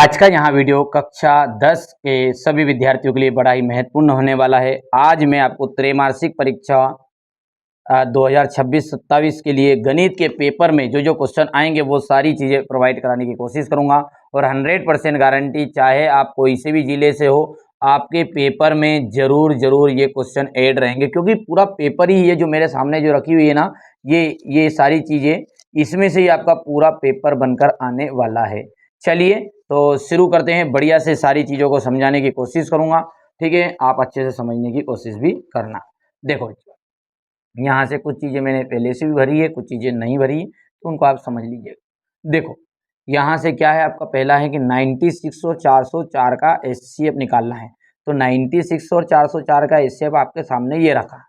आज का यहाँ वीडियो कक्षा 10 के सभी विद्यार्थियों के लिए बड़ा ही महत्वपूर्ण होने वाला है। आज मैं आपको त्रैमासिक परीक्षा 2026-27 के लिए गणित के पेपर में जो जो क्वेश्चन आएंगे वो सारी चीज़ें प्रोवाइड कराने की कोशिश करूँगा और 100% गारंटी, चाहे आप कोई से भी ज़िले से हो, आपके पेपर में ज़रूर ये क्वेश्चन ऐड रहेंगे, क्योंकि पूरा पेपर ही ये जो मेरे सामने जो रखी हुई है ना, ये सारी चीज़ें इसमें से ही आपका पूरा पेपर बनकर आने वाला है। चलिए तो शुरू करते हैं। बढ़िया से सारी चीज़ों को समझाने की कोशिश करूँगा, ठीक है। आप अच्छे से समझने की कोशिश भी करना। देखो, यहाँ से कुछ चीज़ें मैंने पहले से भी भरी है, कुछ चीज़ें नहीं भरी है, तो उनको आप समझ लीजिएगा। देखो, यहाँ से क्या है, आपका पहला है कि 96 और 404 का एचसीएफ निकालना है। तो 96 और 404 का एचसीएफ आपके सामने ये रखा,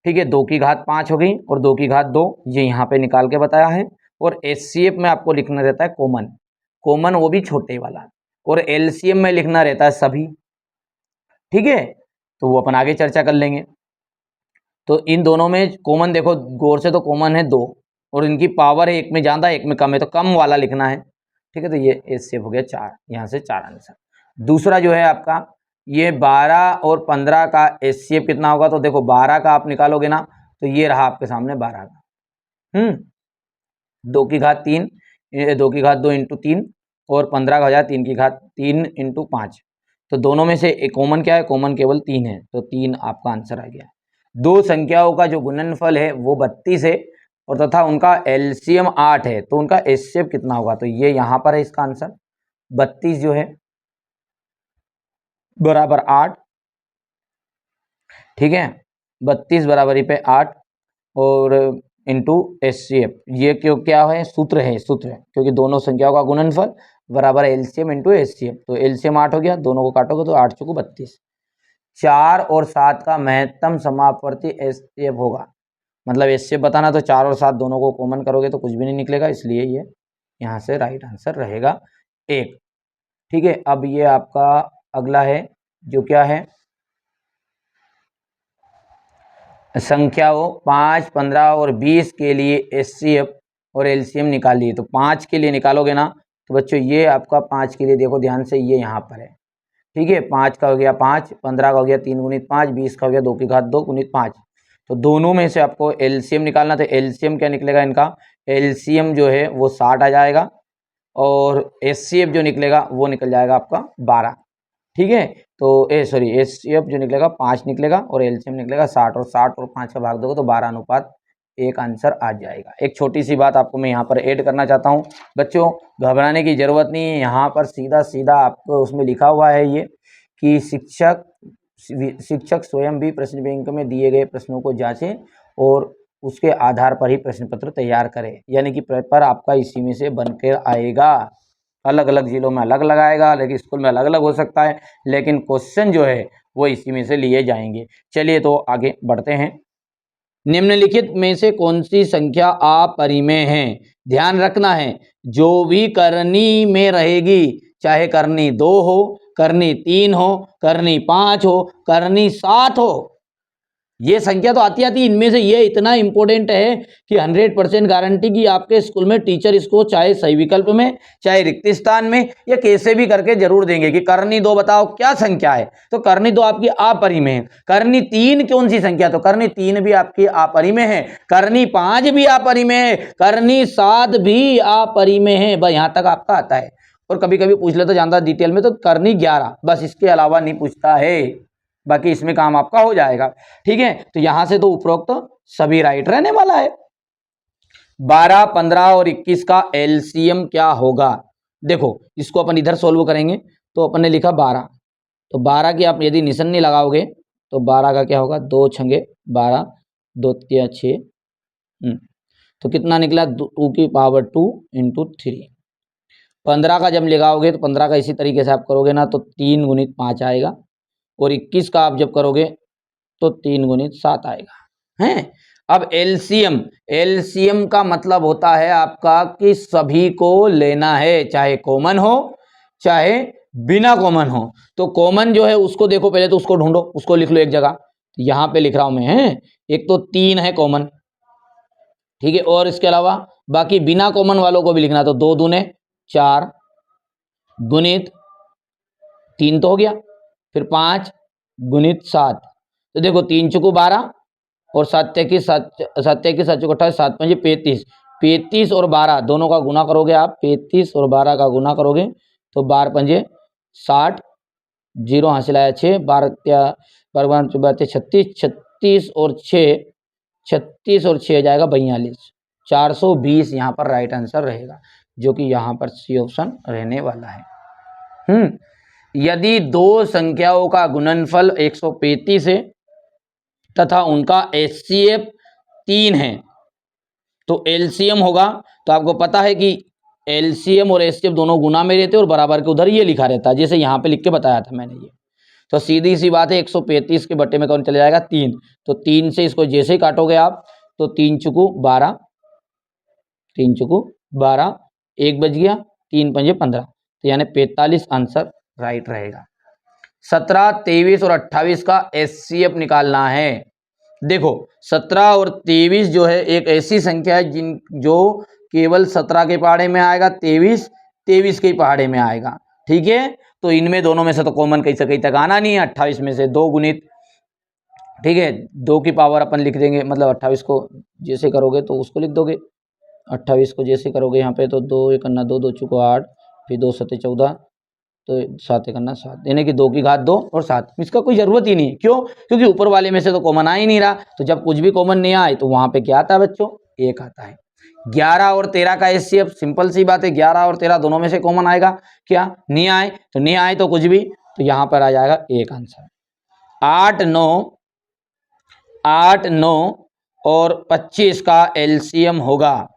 ठीक है। 2 की घात 5 हो गई और 2 की घात 2, ये यहाँ पे निकाल के बताया है। और एचसीएफ में आपको लिखना रहता है कॉमन, वो भी छोटे वाला। और एलसीएम में लिखना रहता है सभी, ठीक है। तो वो अपन आगे चर्चा कर लेंगे। तो इन दोनों में कॉमन देखो गौर से, तो कॉमन है 2 और इनकी पावर है, एक में ज़्यादा एक में कम है, तो कम वाला लिखना है, ठीक है। तो ये एचसीएफ हो गया 4, यहाँ से 4 आंसर। दूसरा जो है आपका ये 12 और 15 का एचसीएफ कितना होगा, तो देखो 12 का आप निकालोगे ना, तो ये रहा आपके सामने 12 का। 2 की घात 3, 2 की घात 2 इंटू 3 और 15 का हो जाए 3 की घात 3 इंटू 5। तो दोनों में से एक कॉमन क्या है, कॉमन केवल 3 है, तो 3 आपका आंसर आ गया। दो संख्याओं का जो गुणनफल है वो 32 है और तथा उनका एलसीएम 8 है, तो उनका एचसीएफ कितना होगा, तो ये यहाँ पर है इसका आंसर। 32 जो है बराबर 8, ठीक है। 32 बराबरी पे 8 और इंटू एचसीएफ, ये क्यों क्या है, सूत्र है, क्योंकि दोनों संख्याओं का गुणनफल बराबर एलसीएम इंटू एचसीएफ। तो एलसीएम 8 हो गया, दोनों को काटोगे तो 8 चौको 32। 4 और 7 का महत्तम समापवर्ती एचसीएफ होगा, मतलब एचसीएफ बताना, तो 4 और 7 दोनों को कॉमन करोगे तो कुछ भी नहीं निकलेगा, इसलिए ये यहाँ से राइट आंसर रहेगा 1, ठीक है। अब ये आपका अगला है जो क्या है, संख्याओं 5, 15 और 20 के लिए एचसीएफ और एलसीएम निकालिए। तो 5 के लिए निकालोगे ना, तो बच्चों ये आपका 5 के लिए देखो ध्यान से, ये यहाँ पर है, ठीक है। 5 का हो गया 5, 15 का हो गया 3 गुणित 5, 20 का हो गया 2 की घात 2 गुणित 5। तो दोनों में से आपको एलसीएम निकालना, तो एलसीएम क्या निकलेगा इनका, एलसीएम जो है वो 60 आ जाएगा और एचसीएफ जो निकलेगा वो निकल जाएगा आपका 12, ठीक है। तो एचसीएफ जो निकलेगा 5 निकलेगा और एलसीएम निकलेगा 60, और 60 और 5 का भाग दोगे तो 12:1 आंसर आ जाएगा। एक छोटी सी बात आपको मैं यहाँ पर ऐड करना चाहता हूँ बच्चों, घबराने की जरूरत नहीं है। यहाँ पर सीधा आपको उसमें लिखा हुआ है ये कि शिक्षक स्वयं भी प्रश्न बैंक में दिए गए प्रश्नों को जांचें और उसके आधार पर ही प्रश्न पत्र तैयार करें, यानी कि पेपर आपका इसी में से बनकर आएगा। अलग अलग जिलों में अलग अलग आएगा, लेकिन स्कूल में अलग अलग हो सकता है, लेकिन क्वेश्चन जो है वो इसी में से लिए जाएंगे। चलिए तो आगे बढ़ते हैं। निम्नलिखित में से कौन सी संख्या अपरिमेय है, ध्यान रखना है, जो भी करनी में रहेगी, चाहे करनी 2 हो, करनी 3 हो, करनी 5 हो, करनी 7 हो, ये संख्या तो आती इनमें से ये इतना इंपॉर्टेंट है कि 100% गारंटी की आपके स्कूल में टीचर इसको चाहे सही विकल्प में, चाहे रिक्त स्थान में, या कैसे भी करके जरूर देंगे कि करनी 2 बताओ क्या संख्या है, तो करनी 2 आपकी अपरिमेय है। करनी 3 कौन सी संख्या, तो करनी 3 भी आपकी अपरिमेय है। करनी 5 भी अपरिमेय है, करनी 7 भी अपरिमेय है। बस यहां तक आपका आता है, और कभी कभी पूछ लेता जानता डिटेल में तो करनी 11, बस इसके अलावा नहीं पूछता है, बाकी इसमें काम आपका हो जाएगा, ठीक है। तो यहां से तो उपरोक्त सभी राइट रहने वाला है। 12, 15 और 21 का एलसीएम क्या होगा, देखो इसको अपन इधर सोल्व करेंगे। तो अपन ने लिखा 12, तो 12 की आप यदि निशान नहीं लगाओगे तो 12 का क्या होगा, 2 छंगे 12, 2 तिया 6, तो कितना निकला, 2 की पावर 2 इंटू 3। 15 का जब लगाओगे तो 15 का इसी तरीके से आप करोगे ना, तो 3 गुणित 5 आएगा, और 21 का आप जब करोगे तो 3 गुणित 7 आएगा, हैं। अब एलसीएम का मतलब होता है आपका कि सभी को लेना है, चाहे कॉमन हो चाहे बिना कॉमन हो। तो कॉमन जो है उसको देखो, पहले तो उसको ढूंढो, उसको लिख लो एक जगह, यहां पे लिख रहा हूं मैं, हैं। एक तो 3 है कॉमन, ठीक है, और इसके अलावा बाकी बिना कॉमन वालों को भी लिखना, तो 2 दूने 4, गुणित 3 तो हो गया, फिर 5 गुणित 7। तो देखो 3 चुको 12 और 7 की 7 चुको 28, 7 पंजे 35, 35 और 12 दोनों का गुना करोगे आप, 35 और 12 का गुना करोगे तो 12 पंजे 60, जीरो हासिल आया 6, 12 12 36, 36 और 6 36 और 6 जाएगा 42, 420 यहाँ पर राइट आंसर रहेगा, जो कि यहाँ पर सी ऑप्शन रहने वाला है। यदि दो संख्याओं का गुणनफल 135 है तथा उनका एचसीएफ 3 है तो एलसीएम होगा। तो आपको पता है कि एलसीएम और एचसीएफ दोनों गुना में रहते और बराबर के उधर ये लिखा रहता है, जैसे यहाँ पे लिख के बताया था मैंने ये। तो सीधी सी बात है 135 के बट्टे में कौन चला जाएगा 3, तो 3 से इसको जैसे ही काटोगे आप तो 3 चुकू 12, 3 चुकू 12, 1 बच गया, 3 पंजे 15, तो यानी 45 आंसर राइट रहेगा। 17, 23 और 28 का एचसीएफ निकालना है। देखो 17 और 23 जो है एक ऐसी संख्या है जो केवल 17 के पहाड़े में आएगा, 23 के पहाड़े में आएगा, ठीक है। तो इनमें दोनों में से तो कॉमन कहीं तक आना नहीं है। 28 में से 2 गुणित, ठीक है, 2 की पावर अपन लिख देंगे, मतलब 28 को जैसे करोगे तो उसको लिख दोगे, 28 को जैसे करोगे यहाँ पे तो 2 एक अन्ना 2, 2 चुको 8, फिर 2 सत्ते 14, तो 7 एक अन्ना 7, यानी कि 2 की घात 2 और 7। इसका कोई जरूरत ही नहीं, क्यों? क्योंकि ऊपर वाले में से तो कॉमन आ ही नहीं रहा, तो जब कुछ भी कॉमन नहीं आए तो वहां पे क्या आता है बच्चों? 1 आता है। 11 और 13 का एचसीएफ सिंपल सी बात है, 11 और 13 दोनों में से कॉमन आएगा क्या? नहीं आए तो नहीं आए तो कुछ भी, तो यहाँ पर आ जाएगा 1 आंसर। 8, 9 और 25 का एलसीएम होगा।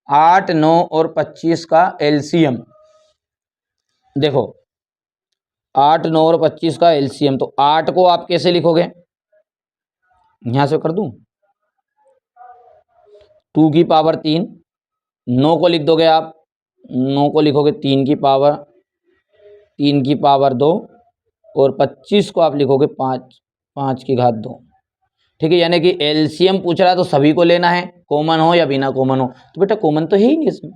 8, 9 और 25 का एलसीएम देखो, 8, 9 और 25 का एलसीएम, तो 8 को आप कैसे लिखोगे? यहां से कर दूं, 2 की पावर 3, 9 को लिख दोगे आप, 9 को लिखोगे 3 की पावर 2 और 25 को आप लिखोगे 5 की घात 2, ठीक है। यानी कि एलसीएम पूछ रहा है तो सभी को लेना है, कॉमन हो या बिना कॉमन हो। तो बेटा कॉमन तो है ही नहीं इसमें,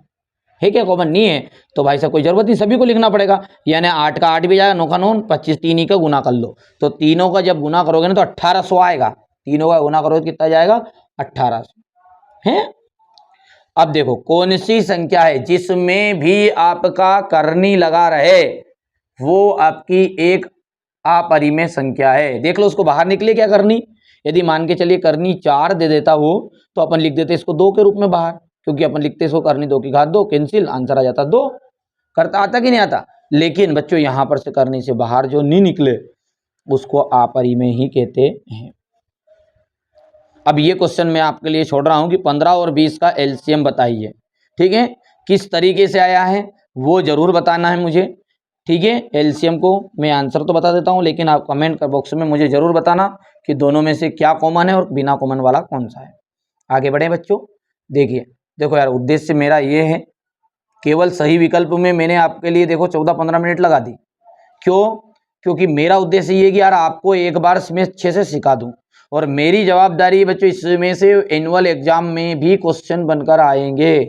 है क्या? कॉमन नहीं है तो भाई साहब कोई जरूरत नहीं, सभी को लिखना पड़ेगा। यानी 8 का 8 भी जाएगा, 9 का 9, 25 3 ही का गुना कर लो, तो तीनों का जब गुना करोगे ना तो 1800 आएगा। तीनों का गुना करोगे कितना जाएगा? 1800 है। अब देखो कौन सी संख्या है जिसमें भी आपका करनी लगा रहे, वो आपकी एक अपरिमेय संख्या है। देख लो उसको बाहर निकले क्या करनी। यदि मान के चलिए करनी 4 दे देता वो, तो अपन लिख देते इसको 2 के रूप में बाहर, क्योंकि अपन लिखते इसको करनी 2 की घात 2, कैंसिल, आंसर आ जाता 2। करता आता कि नहीं आता? लेकिन बच्चों यहां पर से करनी से बाहर जो नहीं निकले उसको अपरिमेय ही कहते हैं। अब ये क्वेश्चन मैं आपके लिए छोड़ रहा हूं कि 15 और 20 का एलसीएम बताइए, ठीक है। किस तरीके से आया है वो जरूर बताना है मुझे, ठीक है। एलसीएम को मैं आंसर तो बता देता हूं, लेकिन आप कमेंट बॉक्स में मुझे जरूर बताना कि दोनों में से क्या कॉमन है और बिना कॉमन वाला कौन सा है। आगे बढ़े बच्चों। देखिए देखो यार, उद्देश्य मेरा ये है, केवल सही विकल्प में मैंने आपके लिए देखो 14-15 मिनट लगा दी। क्यों? क्योंकि मेरा उद्देश्य ये कि यार आपको एक बार इसमें अच्छे से सिखा दूं, और मेरी जवाबदारी है बच्चों इसमें से एनुअल एग्जाम में भी क्वेश्चन बनकर आएंगे।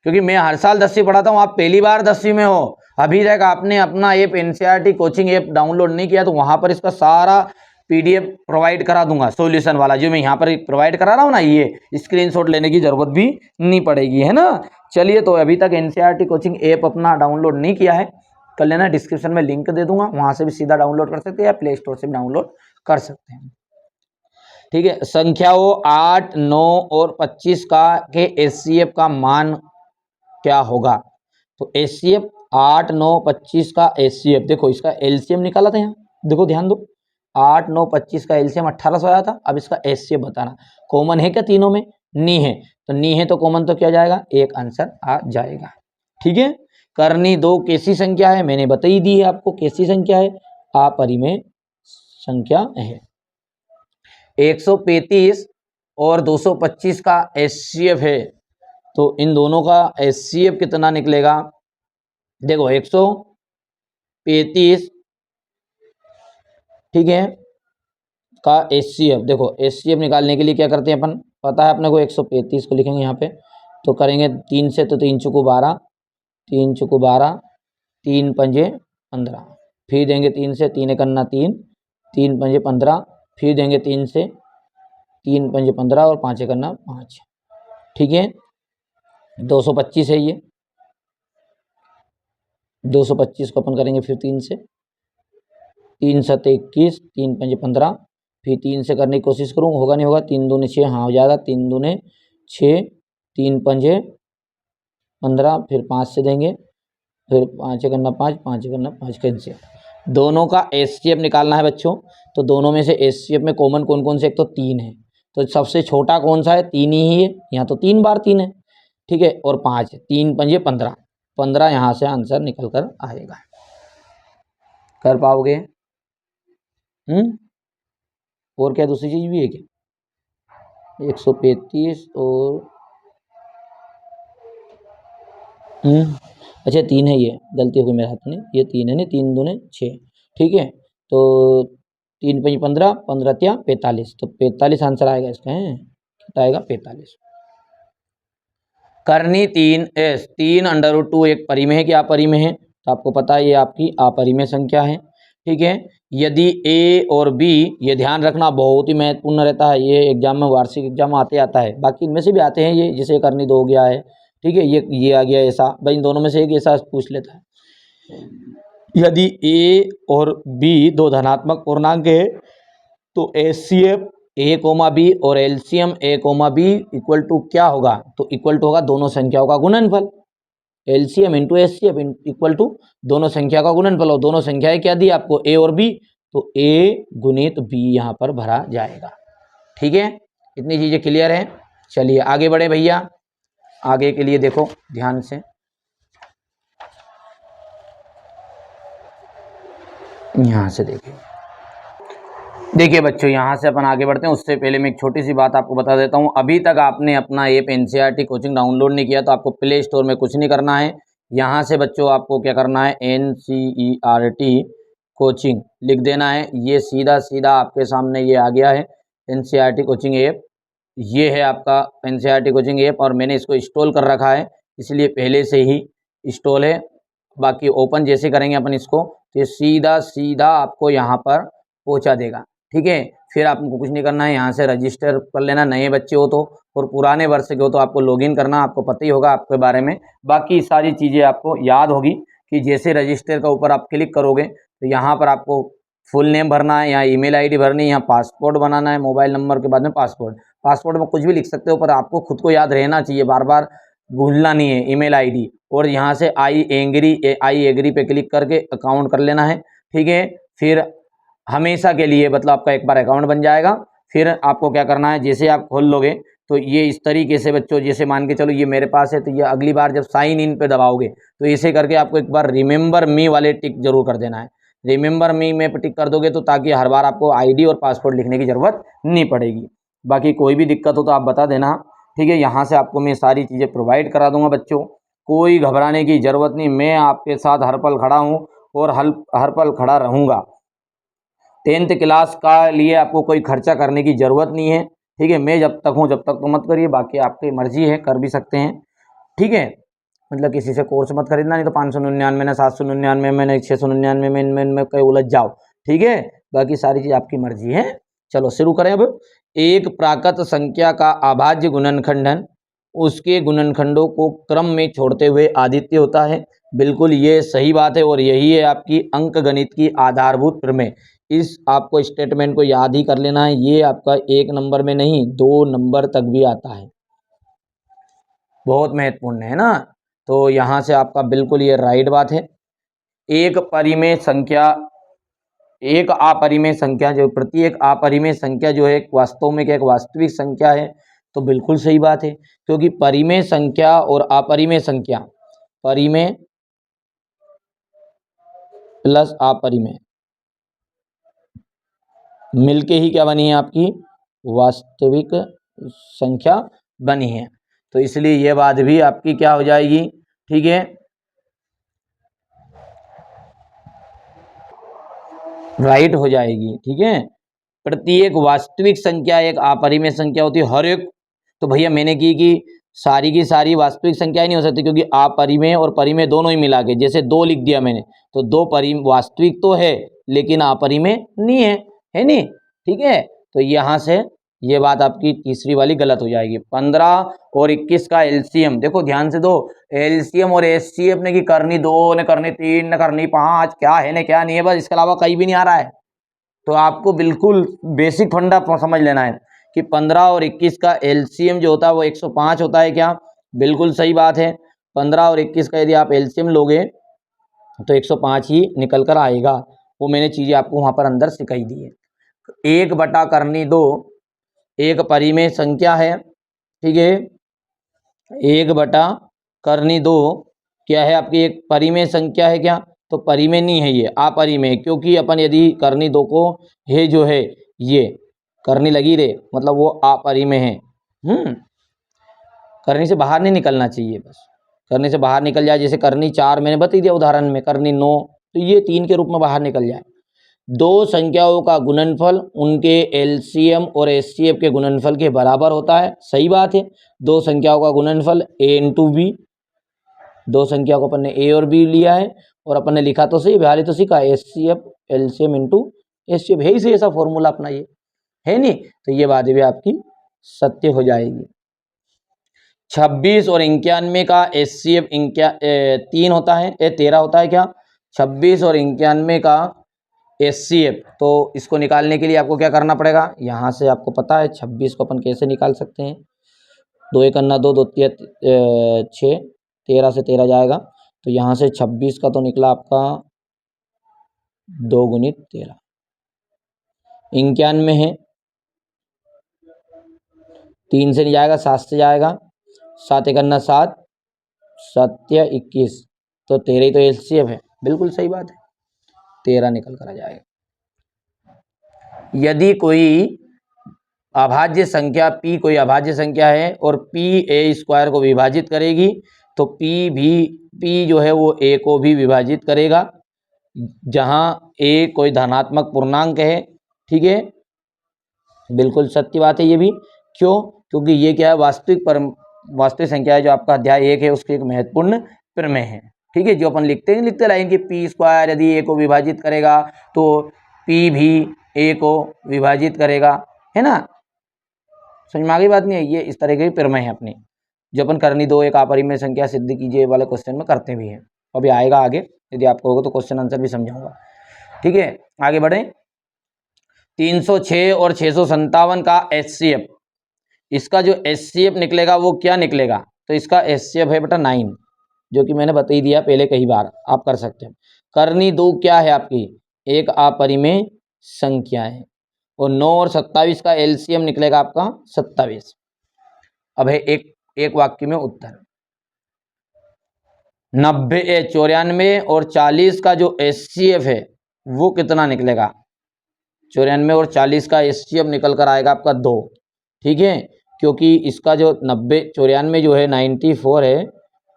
क्योंकि मैं हर साल 10वीं पढ़ाता हूं, आप पहली बार 10वीं में हो, अभी तक आपने अपना app NCERT coaching app download नहीं किया, तो वहां पर इसका सारा पीडीएफ प्रोवाइड करा दूंगा, सॉल्यूशन वाला जो मैं यहाँ पर प्रोवाइड करा रहा हूँ ना, ये स्क्रीनशॉट लेने की जरूरत भी नहीं पड़ेगी, है ना। चलिए, तो अभी तक एनसीईआरटी कोचिंग ऐप अपना डाउनलोड नहीं किया है, कर लेना, डिस्क्रिप्शन में लिंक दे दूंगा, वहां से भी सीधा डाउनलोड कर सकते हैं या प्ले स्टोर से भी डाउनलोड कर सकते हैं, ठीक है। संख्याओं 8, 9 और 25 का के एचसीएफ का मान क्या होगा? तो एचसीएफ 8, 9, 25 का एचसीएफ देखो, इसका एलसीएम निकाला था यहाँ, देखो ध्यान दो, 8, 9, 25 का एलसीएम 1800 आया था। अब इसका एचसीएफ बताना, कॉमन है क्या तीनों में? नहीं है, तो नहीं है तो कॉमन तो क्या जाएगा? 1 आंसर आ जाएगा, ठीक है। करनी 2 कैसी संख्या है? मैंने बता ही दी है आपको कैसी संख्या है, अपरिमेय संख्या है। 135 और 225 का एचसीएफ है, तो इन दोनों का एचसीएफ कितना निकलेगा? देखो 135, ठीक है, का एचसीएफ, देखो एचसीएफ निकालने के लिए क्या करते हैं अपन, पता है अपने को, 135 को लिखेंगे यहाँ पे, तो करेंगे 3 से, तो 3 चुको 12, 3 चुको 12, 3 पंजे 15, फिर देंगे 3 से, 3 एकन्ना 3, 3 पंजे 15, फिर देंगे 3 से, 3 पंजे 15 और 5 एकन्ना 5। ठीक है, 225 है ये। 225 को अपन करेंगे फिर 3 से, 3 7 21, 3 पंजे 15, फिर 3 से करने की कोशिश करूँगा, होगा नहीं होगा, 3 दूने 6, हाँ हो जाएगा, 3 दूने 6, 3 पंजे 15, फिर 5 से देंगे, फिर 5 एकन्ना 5, 5 एकन्ना 5 कैंसिल। दोनों का एचसीएफ निकालना है बच्चों, तो दोनों में से एचसीएफ में कॉमन कौन कौन से, एक तो 3 है, तो सबसे छोटा कौन सा है, 3 ही है, यहाँ तो 3 बार 3 है। ठीक है, और 5, 3 पंजे 15, 15 यहाँ से आंसर निकल कर आएगा। कर पाओगे? और क्या दूसरी चीज भी है क्या? 135 और अच्छा 3 है, ये गलती हो गई मेरे हाथ में, ये 3 है ना, 3 दूने 6। ठीक है, तो 3 पंजे 15, 15 त्या 45, तो 45 आंसर आएगा इसका, है कितना आएगा, 45। करनी 3s, 3√2 एक परिमेय है कि अपरिमेय है, तो आपको पता है ये आपकी अपरिमेय संख्या है। ठीक है, यदि a और b, ये ध्यान रखना बहुत ही महत्वपूर्ण रहता है, ये एग्जाम में, वार्षिक एग्जाम में आते आता है, बाकी इनमें से भी आते हैं ये, जैसे करनी 2 हो गया है। ठीक है, ये आ गया ऐसा, भाई इन दोनों में से एक ऐसा पूछ लेता है। यदि a और b दो धनात्मक पूर्णांक है, तो एचसीएफ ए कोमा बी और LCM A comma B equal to क्या होगा, तो इक्वल टू होगा दोनों संख्याओं का गुणनफल। LCM into HCF equal to दोनों संख्या का गुणनफल, और दोनों संख्याएं क्या दी आपको, ए और बी, तो ए गुणित बी यहाँ पर भरा जाएगा। ठीक है, इतनी चीजें क्लियर है। चलिए आगे बढ़े भैया, आगे के लिए देखो ध्यान से, यहां से देखिए बच्चों, यहाँ से अपन आगे बढ़ते हैं, उससे पहले मैं एक छोटी सी बात आपको बता देता हूँ। अभी तक आपने अपना ऐप एनसीईआरटी कोचिंग डाउनलोड नहीं किया, तो आपको प्ले स्टोर में कुछ नहीं करना है, यहाँ से बच्चों आपको क्या करना है, एनसीईआरटी कोचिंग लिख देना है, ये सीधा सीधा आपके सामने ये आ गया है एनसीईआरटी कोचिंग ऐप। ये है आपका एनसीईआरटी कोचिंग ऐप, और मैंने इसको इंस्टॉल कर रखा है, इसलिए पहले से ही इंस्टॉल है। बाकी ओपन जैसे करेंगे अपन इसको, तो सीधा सीधा आपको यहाँ पर पहुँचा देगा। ठीक है, फिर आपको कुछ नहीं करना है, यहाँ से रजिस्टर कर लेना, नए बच्चे हो तो, और पुराने वर्ष के हो तो आपको लॉगिन करना, आपको पता ही होगा आपके बारे में। बाकी सारी चीज़ें आपको याद होगी कि जैसे रजिस्टर का ऊपर आप क्लिक करोगे, तो यहाँ पर आपको फुल नेम भरना है, यहाँ ईमेल आईडी भरनी है, यहाँ पासपोर्ट बनाना है, मोबाइल नंबर के बाद में पासपोर्ट। पासपोर्ट में कुछ भी लिख सकते हो, पर आपको खुद को याद रहना चाहिए, बार बार भूलना नहीं है ईमेल आईडी। और यहाँ से आई एग्री पे क्लिक करके अकाउंट कर लेना है। ठीक है, फिर हमेशा के लिए मतलब आपका एक बार अकाउंट बन जाएगा। फिर आपको क्या करना है, जैसे आप खोल लोगे, तो ये इस तरीके से बच्चों, जैसे मान के चलो ये मेरे पास है, तो ये अगली बार जब साइन इन पे दबाओगे, तो इसे करके आपको एक बार रिमेंबर मी वाले टिक जरूर कर देना है। रिमेंबर मी में टिक कर दोगे, तो ताकि हर बार आपको आईडी और पासवर्ड लिखने की जरूरत नहीं पड़ेगी। बाकी कोई भी दिक्कत हो तो आप बता देना। ठीक है, यहाँ से आपको मैं सारी चीज़ें प्रोवाइड करा दूंगा बच्चों, कोई घबराने की ज़रूरत नहीं, मैं आपके साथ हर पल खड़ा हूँ और हर पल खड़ा रहूँगा। 10th क्लास का लिए आपको कोई खर्चा करने की ज़रूरत नहीं है। ठीक है, मैं जब तक हूँ जब तक तो मत करिए, बाकी आपकी मर्जी है, कर भी सकते हैं। ठीक है, मतलब किसी से कोर्स मत खरीदना, नहीं तो 599 में, 799 में, 699 में, इनमें कहीं उलझ जाओ। ठीक है, बाकी सारी चीज़ आपकी मर्जी है। चलो शुरू करें अब। एक प्राकृत संख्या का अभाज्य गुणनखंडन उसके गुणनखंडों को क्रम में छोड़ते हुए आदित्य होता है। बिल्कुल ये सही बात है, और यही है आपकी अंक गणित की आधारभूत प्रमेय। इस आपको स्टेटमेंट को याद ही कर लेना है, ये आपका 1 नंबर में नहीं 2 नंबर तक भी आता है, बहुत महत्वपूर्ण है ना। तो यहाँ से आपका बिल्कुल ये राइट बात है। एक अपरिमेय संख्या जो प्रत्येक अपरिमेय संख्या जो है वास्तव में क्या एक वास्तविक संख्या है, तो बिल्कुल सही बात है, क्योंकि परिमेय संख्या और अपरिमेय संख्या, परिमेय प्लस अपरिमेय मिलके ही क्या बनी है आपकी वास्तविक संख्या बनी है। तो इसलिए यह बात भी आपकी क्या हो जाएगी, ठीक है, राइट हो जाएगी। ठीक है, प्रत्येक वास्तविक संख्या एक अपरिमेय संख्या होती है, हर एक। तो भैया मैंने की कि सारी की सारी वास्तविक संख्याएं नहीं हो सकती, क्योंकि अपरिमेय और परिमेय दोनों ही मिला के, जैसे 2 लिख दिया मैंने तो 2 वास्तविक तो है लेकिन अपरिमेय नहीं है नहीं, ठीक है। तो यहाँ से ये बात आपकी तीसरी वाली गलत हो जाएगी। 15 और 21 का एलसीएम देखो ध्यान से दो, एलसीएम और एचसीएफ ने की करनी 2 ने करनी 3 ने करनी 5, क्या है ने क्या नहीं है, बस इसके अलावा कहीं भी नहीं आ रहा है। तो आपको बिल्कुल बेसिक फंडा समझ लेना है कि 15 और 21 का एलसीएम जो होता है वो 105 होता है। क्या? बिल्कुल सही बात है। 15 और 21 का यदि आप एलसीएम लोगे तो 105 ही निकल कर आएगा। वो मैंने चीज़ें आपको वहाँ पर अंदर सिखाई दी है। 1/2 एक परिमेय संख्या है, ठीक है। 1/2 क्या है आपकी? एक परिमेय संख्या है। क्या? तो परिमेय नहीं है, ये अपरिमेय, क्योंकि अपन यदि करनी 2 को है जो है ये करनी लगी रे मतलब वो अपरिमेय है। करनी से बाहर नहीं निकलना चाहिए, बस करनी से बाहर निकल जाए, जैसे करनी 4 मैंने बता दिया उदाहरण में, करनी 9, तो ये 3 के रूप में बाहर निकल जाए। 2 संख्याओं का गुणनफल उनके एलसीएम और एचसीएफ के गुणनफल के बराबर होता है। सही बात है। 2 संख्याओं का गुणनफल a इंटू बी, 2 संख्या को अपन ने a और b लिया है और अपन ने लिखा तो सही, बिहारी तो सीखा एचसीएफ एलसीएम इंटू एचसीएफ, है ही सही ऐसा फॉर्मूला अपना, ये है नहीं, तो ये बात भी आपकी सत्य हो जाएगी। 26 और 91 का एचसीएफ 3 होता है, 13 होता है। क्या? 26 और 91 का एचसीएफ, तो इसको निकालने के लिए आपको क्या करना पड़ेगा? यहाँ से आपको पता है 26 को अपन कैसे निकाल सकते हैं, 2 1 2 2 6, 13 से 13 जाएगा, तो यहाँ से 26 का तो निकला आपका 2 गुणित 13। 91 है, 3 से नहीं जाएगा, 7 से जाएगा, 7 1 7, 7 21, तो 13 ही तो एचसीएफ है। बिल्कुल सही बात है, 13 निकल कर आ जाएगा। यदि कोई अभाज्य संख्या p कोई अभाज्य संख्या है और p a² को विभाजित करेगी, तो p जो है वो a को भी विभाजित करेगा, जहां a कोई धनात्मक पूर्णांक है, ठीक है। बिल्कुल सत्य बात है ये भी। क्यों? क्योंकि ये क्या है? वास्तविक संख्या है, जो आपका अध्याय 1 है उसकी एक महत्वपूर्ण प्रमेय है, ठीक है। जो अपन लिखते लाइन कि p² यदि a को विभाजित करेगा तो p भी a को विभाजित करेगा, है ना। समझ में आ गई बात? नहीं है, ये इस तरह की प्रमेय है अपनी, जो अपन करनी 2 एक अपरिमेय संख्या सिद्ध कीजिए वाले क्वेश्चन में करते भी हैं। अभी आएगा आगे, यदि आपको होगा तो क्वेश्चन आंसर भी समझाऊंगा, ठीक है। आगे बढ़े। 306 और 657 का एचसीएफ, इसका जो एचसीएफ निकलेगा वो क्या निकलेगा? तो इसका एचसीएफ है बेटा 9, जो कि मैंने बता ही दिया पहले कई बार, आप कर सकते हैं। करनी 2 क्या है आपकी? एक अपरिमेय संख्या है, और 9 और 27 का एलसीएम निकलेगा आपका 27। अब है एक वाक्य में उत्तर। 94 और 40 का जो एचसीएफ है वो कितना निकलेगा? 94 और 40 का एचसीएफ निकल कर आएगा आपका 2, ठीक है। क्योंकि इसका जो 94 जो है 94 है,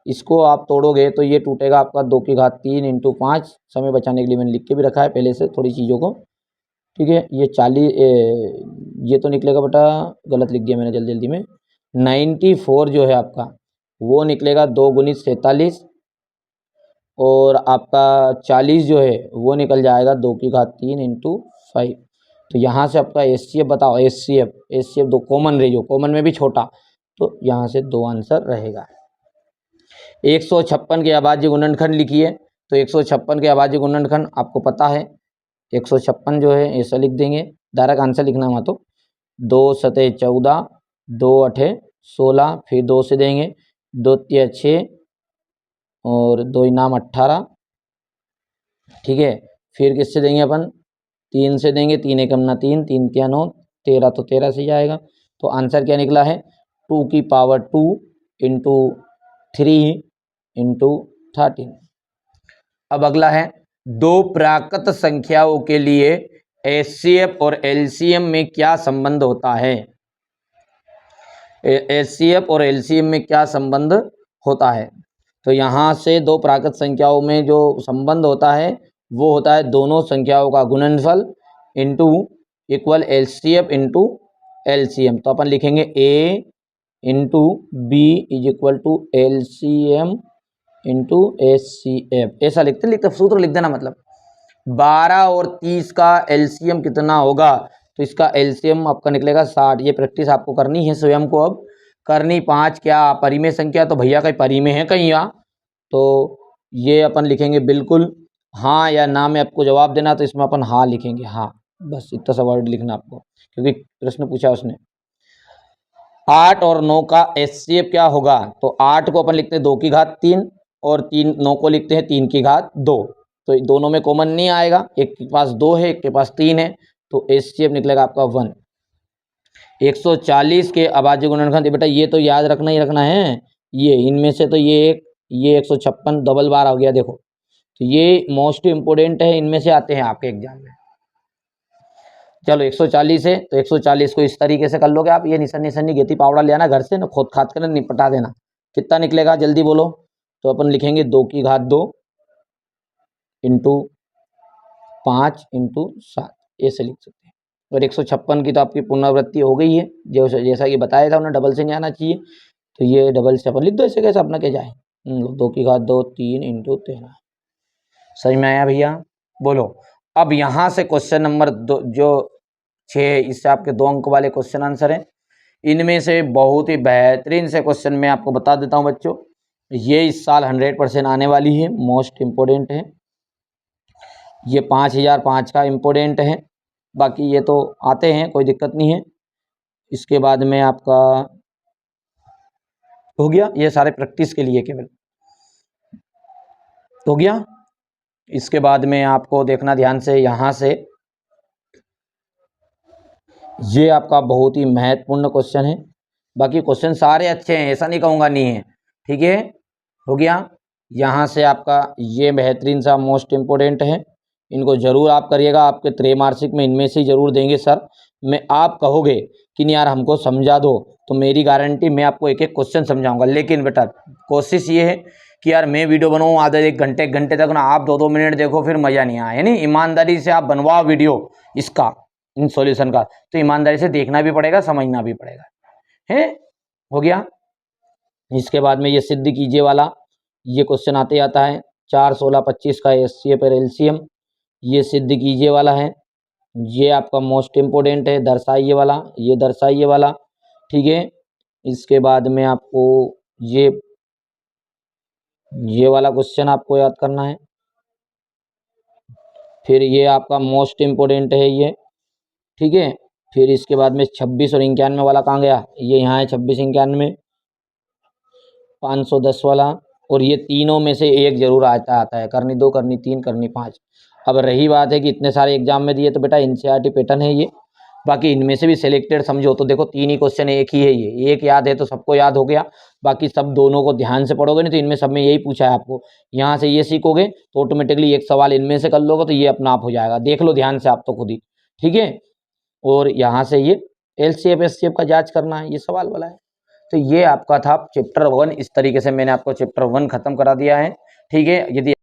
इसको आप तोड़ोगे तो ये टूटेगा आपका 2 की घात 3 इंटू 5। समय बचाने के लिए मैंने लिख के भी रखा है पहले से थोड़ी चीज़ों को, ठीक है। ये 40 ये तो निकलेगा बेटा, गलत लिख दिया मैंने जल्दी में। 94 जो है आपका वो निकलेगा 2 गुणित 47, और आपका 40 जो है वो निकल जाएगा 2 की घात 3 इंटू 5। तो यहाँ से आपका एचसीएफ बताओ, एचसीएफ 2 कॉमन रही, जो कॉमन में भी छोटा, तो यहाँ से 2 आंसर रहेगा। 156 के अभाज्य गुणनखंड लिखिए। तो 156 के अभाज्य गुणनखंड आपको पता है, 156 जो है ऐसा लिख देंगे, डायरेक्ट आंसर लिखना हुआ तो 2 सतह 14, 2 अठे 16, फिर 2 से देंगे, 2 तिया 6 और 2 इनाम 18, ठीक है। फिर किससे देंगे अपन? 3 से देंगे, 3 एकम ना 3, 3 तिया 9, 13 तो 13 से जाएगा। तो आंसर क्या निकला है? 2 की पावर 2 इंटू 3 इंटू 13। अब अगला है, 2 प्राकृत संख्याओं के लिए एचसीएफ और एलसीएम में क्या संबंध होता है? एचसीएफ और एलसीएम में क्या संबंध होता है? तो यहाँ से 2 प्राकृत संख्याओं में जो संबंध होता है वो होता है दोनों संख्याओं का गुणनफल into equal HCF into LCM. तो अपन लिखेंगे A into B is equal to LCM into HCF, ऐसा लिखते सूत्र लिख देना। मतलब 12 और 30 का LCM कितना होगा, तो इसका LCM आपका निकलेगा 60। ये प्रैक्टिस आपको करनी है स्वयं को अब करनी। 5 क्या परिमेय संख्या, तो भैया कहीं परिमेय है कहीं यहाँ, तो ये अपन लिखेंगे बिल्कुल हाँ या ना में आपको जवाब देना, तो इसमें अपन हाँ लिखेंगे, हाँ बस इतना सा वर्ड लिखना आपको, क्योंकि प्रश्न पूछा उसने। 8 और 9 का HCF क्या होगा, तो 8 को अपन लिखते हैं 2 की घात 3 और 9 को लिखते हैं 3 की घात 2, तो दोनों में कॉमन नहीं आएगा, एक के पास 2 है एक के पास 3 है, तो HCF निकलेगा आपका 1। 140 के अभाज्य गुणनखंड, बेटा ये तो याद रखना ही रखना है, ये इनमें से तो ये 156 डबल बार हो गया देखो, तो ये मोस्ट इंपोर्टेंट है, इनमें से आते हैं आपके एग्जाम में। चलो 140 है तो 140 को इस तरीके से कर लोगे आप, ये निसन्नी गेती पावड़ा ले आना घर से ना, खोद खाद कर निपटा देना। कितना निकलेगा जल्दी बोलो, तो अपन लिखेंगे 2 की घात 2 इंटू 5 इंटू 7, ऐसे लिख सकते हैं। और 156 की तो आपकी पुनरावृत्ति हो गई है, जैसा कि बताया था उन्हें, डबल से नहीं आना चाहिए, तो ये डबल से अपन लिख दो, ऐसे कैसे अपना क्या जाए। 2 की घात 2 3 इंटू 13, समझ में आया भैया, बोलो। अब यहाँ से क्वेश्चन नंबर 2 जो 6, इससे आपके 2 अंक वाले क्वेश्चन आंसर हैं। इनमें से बहुत ही बेहतरीन से क्वेश्चन मैं आपको बता देता हूँ बच्चों, ये इस साल 100% आने वाली है, मोस्ट इम्पोर्टेंट है। ये 5005 का इम्पोर्टेंट है, बाकी ये तो आते हैं, कोई दिक्कत नहीं है। इसके बाद में आपका हो गया, ये सारे प्रैक्टिस के लिए केवल हो गया। इसके बाद में आपको देखना ध्यान से, यहाँ से ये आपका बहुत ही महत्वपूर्ण क्वेश्चन है। बाकी क्वेश्चन सारे अच्छे हैं, ऐसा नहीं कहूँगा नहीं है, ठीक है, हो गया। यहाँ से आपका ये बेहतरीन सा मोस्ट इम्पोर्टेंट है, इनको जरूर आप करिएगा, आपके त्रैमासिक में इनमें से जरूर देंगे सर। मैं आप कहोगे कि नहीं यार हमको समझा दो, तो मेरी गारंटी मैं आपको एक एक क्वेश्चन समझाऊंगा, लेकिन बेटा कोशिश ये है कि यार मैं वीडियो बनाऊँ आधा एक घंटे तक ना, आप 2-2 मिनट देखो फिर मज़ा नहीं आया, यानी ईमानदारी से आप बनवाओ वीडियो इसका, इन सॉल्यूशन का, तो ईमानदारी से देखना भी पड़ेगा समझना भी पड़ेगा, है, हो गया। इसके बाद में ये सिद्ध कीजिए वाला, ये क्वेश्चन आते आता है 4, 16, 25 का HCF और LCM, ये सिद्ध कीजिए वाला है, ये आपका मोस्ट इम्पोर्टेंट है, दर्शाइए वाला, ये दर्शाइए वाला, ठीक है। इसके बाद में आपको ये वाला क्वेश्चन आपको याद करना है, फिर ये आपका मोस्ट इम्पोर्टेंट है ये, ठीक है। फिर इसके बाद में 26 और 91 वाला कहाँ गया, ये यहाँ है 26 91, 510 वाला, और ये तीनों में से एक जरूर आता है, करनी 2 करनी 3 करनी 5। अब रही बात है कि इतने सारे एग्जाम में दिए, तो बेटा NCERT पैटर्न है ये, बाकी इनमें से भी सिलेक्टेड समझो, तो देखो 3 ही क्वेश्चन एक ही है, ये एक याद है तो सबको याद हो गया, बाकी सब दोनों को ध्यान से पढ़ोगे नहीं तो इनमें सब में यही पूछा है आपको, यहाँ से ये सीखोगे तो ऑटोमेटिकली एक सवाल इनमें से कर लोगे, तो ये अपना आप हो जाएगा, देख लो ध्यान से आप तो खुद ही, ठीक है। और यहाँ से ये LCF SCF का जांच करना है, ये सवाल वाला है। तो ये आपका था चैप्टर 1, इस तरीके से मैंने आपको चैप्टर 1 खत्म करा दिया है, ठीक है। यदि